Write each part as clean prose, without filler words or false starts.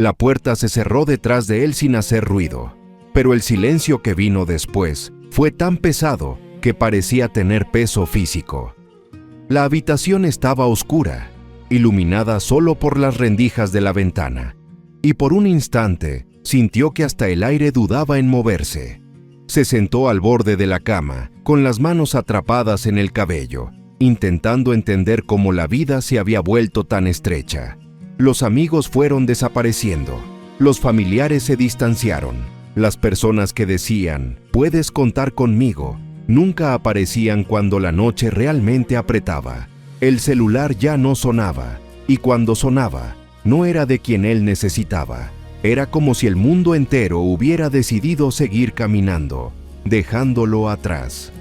La puerta se cerró detrás de él sin hacer ruido, pero el silencio que vino después fue tan pesado que parecía tener peso físico. La habitación estaba oscura, iluminada solo por las rendijas de la ventana, y por un instante sintió que hasta el aire dudaba en moverse. Se sentó al borde de la cama, con las manos atrapadas en el cabello, intentando entender cómo la vida se había vuelto tan estrecha. Los amigos fueron desapareciendo, los familiares se distanciaron, las personas que decían, "Puedes contar conmigo", nunca aparecían cuando la noche realmente apretaba. El celular ya no sonaba, y cuando sonaba, no era de quien él necesitaba. Era como si el mundo entero hubiera decidido seguir caminando, dejándolo atrás.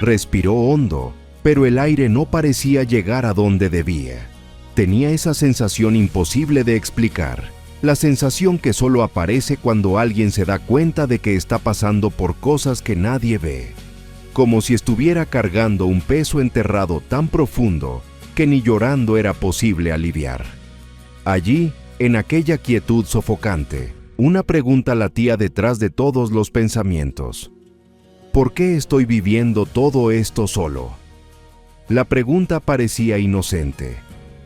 Respiró hondo, pero el aire no parecía llegar a donde debía. Tenía esa sensación imposible de explicar, la sensación que solo aparece cuando alguien se da cuenta de que está pasando por cosas que nadie ve. Como si estuviera cargando un peso enterrado tan profundo que ni llorando era posible aliviar. Allí, en aquella quietud sofocante, una pregunta latía detrás de todos los pensamientos. ¿Por qué estoy viviendo todo esto solo? La pregunta parecía inocente,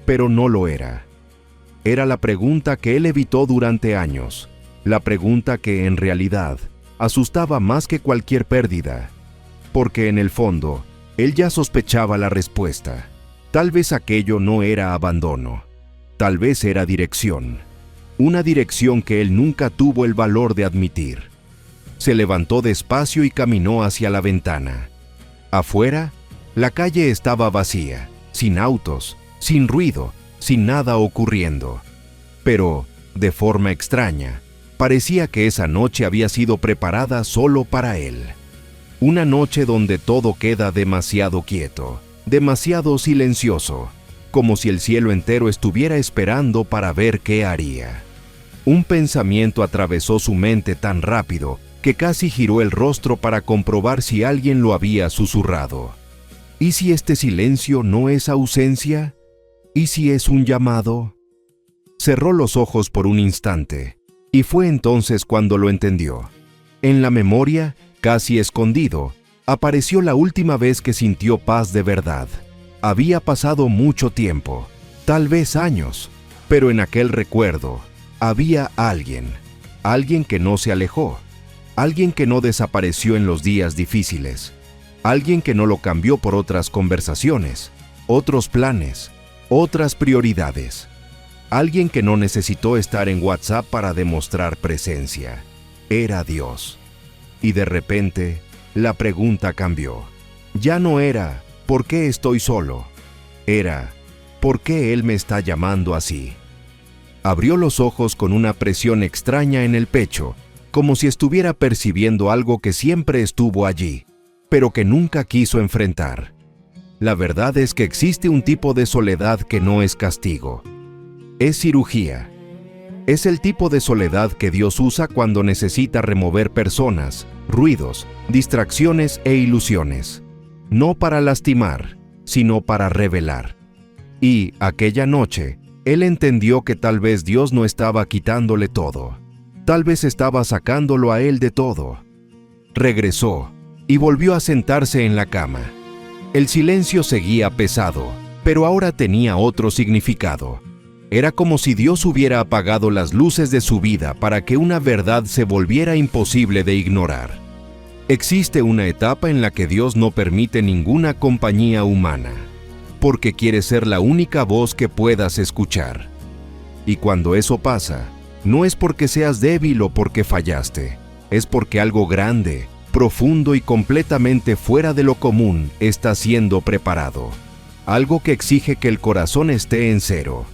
pero no lo era. Era la pregunta que él evitó durante años, la pregunta que en realidad asustaba más que cualquier pérdida, porque en el fondo, él ya sospechaba la respuesta. Tal vez aquello no era abandono, tal vez era dirección, una dirección que él nunca tuvo el valor de admitir. Se levantó despacio y caminó hacia la ventana. Afuera, la calle estaba vacía, sin autos, sin ruido, sin nada ocurriendo. Pero, de forma extraña, parecía que esa noche había sido preparada solo para él. Una noche donde todo queda demasiado quieto, demasiado silencioso, como si el cielo entero estuviera esperando para ver qué haría. Un pensamiento atravesó su mente tan rápido que casi giró el rostro para comprobar si alguien lo había susurrado. ¿Y si este silencio no es ausencia? ¿Y si es un llamado? Cerró los ojos por un instante, y fue entonces cuando lo entendió. En la memoria, casi escondido, apareció la última vez que sintió paz de verdad. Había pasado mucho tiempo, tal vez años, pero en aquel recuerdo había alguien que no se alejó, alguien que no desapareció en los días difíciles, alguien que no lo cambió por otras conversaciones, otros planes, otras prioridades. Alguien que no necesitó estar en WhatsApp para demostrar presencia. Era Dios. Y de repente, la pregunta cambió. Ya no era, ¿por qué estoy solo? Era, ¿por qué Él me está llamando así? Abrió los ojos con una presión extraña en el pecho, como si estuviera percibiendo algo que siempre estuvo allí, pero que nunca quiso enfrentar. La verdad es que existe un tipo de soledad que no es castigo. Es cirugía. Es el tipo de soledad que Dios usa cuando necesita remover personas, ruidos, distracciones e ilusiones. No para lastimar, sino para revelar. Y, aquella noche, él entendió que tal vez Dios no estaba quitándole todo. Tal vez estaba sacándolo a él de todo. Regresó y volvió a sentarse en la cama. El silencio seguía pesado, pero ahora tenía otro significado. Era como si Dios hubiera apagado las luces de su vida para que una verdad se volviera imposible de ignorar. Existe una etapa en la que Dios no permite ninguna compañía humana, porque quiere ser la única voz que puedas escuchar. Y cuando eso pasa, no es porque seas débil o porque fallaste, es porque algo grande, profundo y completamente fuera de lo común está siendo preparado. Algo que exige que el corazón esté en cero,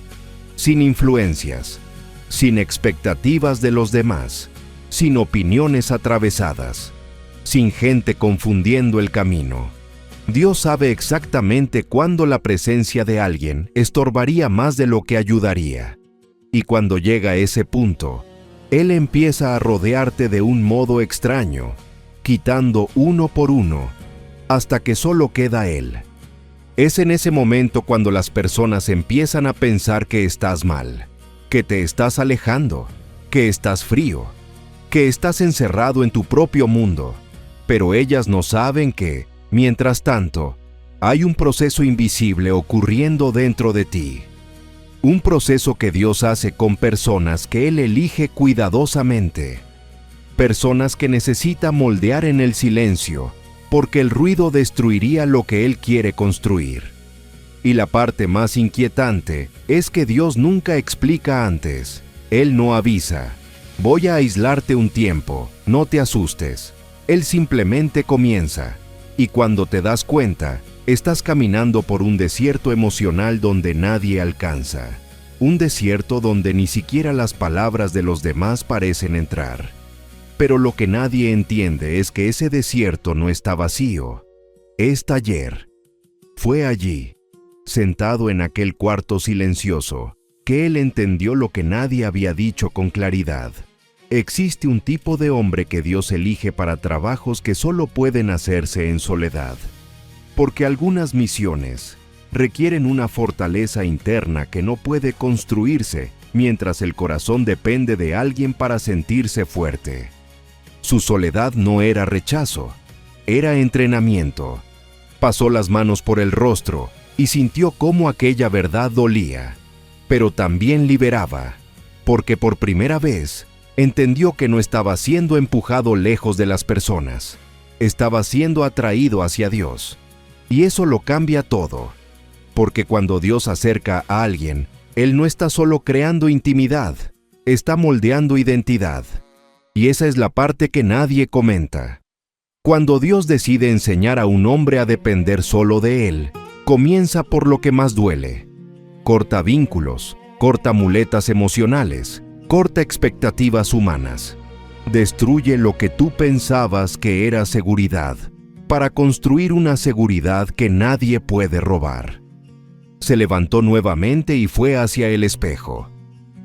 sin influencias, sin expectativas de los demás, sin opiniones atravesadas, sin gente confundiendo el camino. Dios sabe exactamente cuándo la presencia de alguien estorbaría más de lo que ayudaría. Y cuando llega a ese punto, Él empieza a rodearte de un modo extraño, quitando uno por uno, hasta que solo queda Él. Es en ese momento cuando las personas empiezan a pensar que estás mal, que te estás alejando, que estás frío, que estás encerrado en tu propio mundo, pero ellas no saben que, mientras tanto, hay un proceso invisible ocurriendo dentro de ti. Un proceso que Dios hace con personas que Él elige cuidadosamente. Personas que necesita moldear en el silencio, porque el ruido destruiría lo que Él quiere construir. Y la parte más inquietante es que Dios nunca explica antes. Él no avisa. Voy a aislarte un tiempo, no te asustes. Él simplemente comienza. Y cuando te das cuenta, estás caminando por un desierto emocional donde nadie alcanza. Un desierto donde ni siquiera las palabras de los demás parecen entrar. Pero lo que nadie entiende es que ese desierto no está vacío. Es taller. Fue allí, sentado en aquel cuarto silencioso, que él entendió lo que nadie había dicho con claridad. Existe un tipo de hombre que Dios elige para trabajos que solo pueden hacerse en soledad. Porque algunas misiones requieren una fortaleza interna que no puede construirse mientras el corazón depende de alguien para sentirse fuerte. Su soledad no era rechazo, era entrenamiento. Pasó las manos por el rostro y sintió cómo aquella verdad dolía, pero también liberaba, porque por primera vez entendió que no estaba siendo empujado lejos de las personas, estaba siendo atraído hacia Dios. Y eso lo cambia todo, porque cuando Dios acerca a alguien, Él no está solo creando intimidad, está moldeando identidad. Y esa es la parte que nadie comenta. Cuando Dios decide enseñar a un hombre a depender solo de Él, comienza por lo que más duele. Corta vínculos, corta muletas emocionales, corta expectativas humanas. Destruye lo que tú pensabas que era seguridad, para construir una seguridad que nadie puede robar. Se levantó nuevamente y fue hacia el espejo.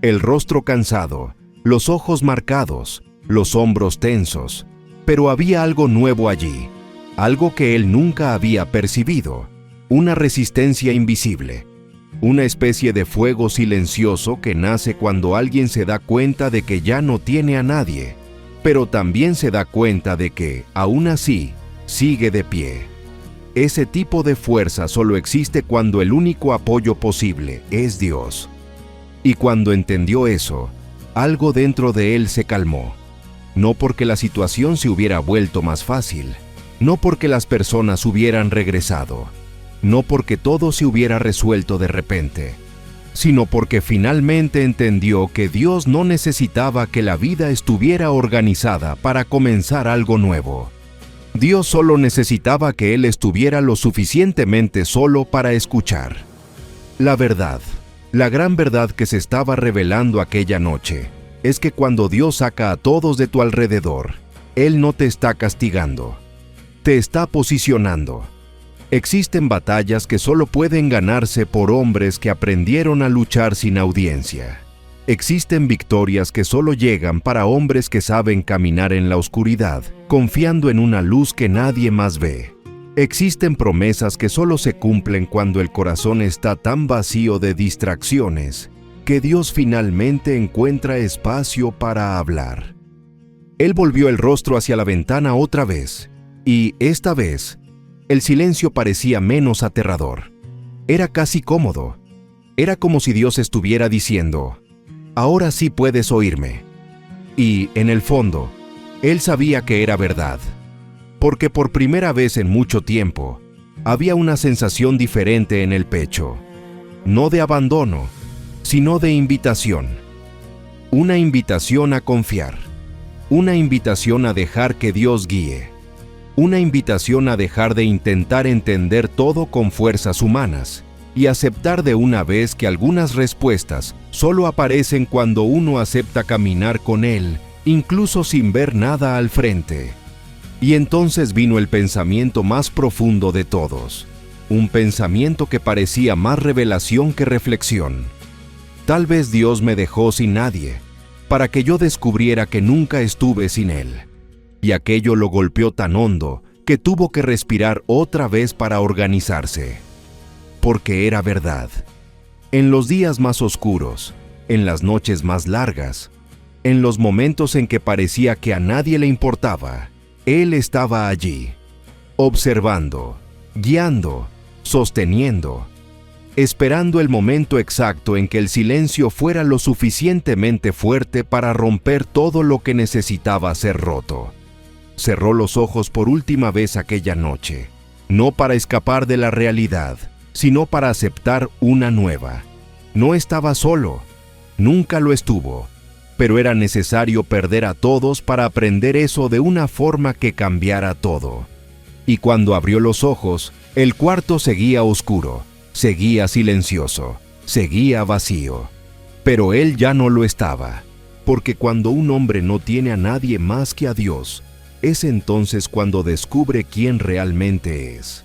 El rostro cansado, los ojos marcados, los hombros tensos, pero había algo nuevo allí, algo que él nunca había percibido, una resistencia invisible, una especie de fuego silencioso que nace cuando alguien se da cuenta de que ya no tiene a nadie, pero también se da cuenta de que, aún así, sigue de pie. Ese tipo de fuerza solo existe cuando el único apoyo posible es Dios. Y cuando entendió eso, algo dentro de él se calmó. No porque la situación se hubiera vuelto más fácil, no porque las personas hubieran regresado, no porque todo se hubiera resuelto de repente, sino porque finalmente entendió que Dios no necesitaba que la vida estuviera organizada para comenzar algo nuevo. Dios solo necesitaba que él estuviera lo suficientemente solo para escuchar. La verdad, la gran verdad que se estaba revelando aquella noche, es que cuando Dios saca a todos de tu alrededor, Él no te está castigando, te está posicionando. Existen batallas que solo pueden ganarse por hombres que aprendieron a luchar sin audiencia. Existen victorias que solo llegan para hombres que saben caminar en la oscuridad, confiando en una luz que nadie más ve. Existen promesas que solo se cumplen cuando el corazón está tan vacío de distracciones que Dios finalmente encuentra espacio para hablar. Él volvió el rostro hacia la ventana otra vez, y esta vez, el silencio parecía menos aterrador. Era casi cómodo. Era como si Dios estuviera diciendo, «Ahora sí puedes oírme». Y, en el fondo, él sabía que era verdad, porque por primera vez en mucho tiempo, había una sensación diferente en el pecho, no de abandono, sino de invitación. Una invitación a confiar, una invitación a dejar que Dios guíe, una invitación a dejar de intentar entender todo con fuerzas humanas y aceptar de una vez que algunas respuestas solo aparecen cuando uno acepta caminar con Él, incluso sin ver nada al frente. Y entonces vino el pensamiento más profundo de todos, un pensamiento que parecía más revelación que reflexión. Tal vez Dios me dejó sin nadie, para que yo descubriera que nunca estuve sin Él. Y aquello lo golpeó tan hondo que tuvo que respirar otra vez para organizarse. Porque era verdad. En los días más oscuros, en las noches más largas, en los momentos en que parecía que a nadie le importaba, Él estaba allí, observando, guiando, sosteniendo, esperando el momento exacto en que el silencio fuera lo suficientemente fuerte para romper todo lo que necesitaba ser roto. Cerró los ojos por última vez aquella noche, no para escapar de la realidad, sino para aceptar una nueva. No estaba solo, nunca lo estuvo, pero era necesario perder a todos para aprender eso de una forma que cambiara todo. Y cuando abrió los ojos, el cuarto seguía oscuro, seguía silencioso, seguía vacío. Pero él ya no lo estaba, porque cuando un hombre no tiene a nadie más que a Dios, es entonces cuando descubre quién realmente es.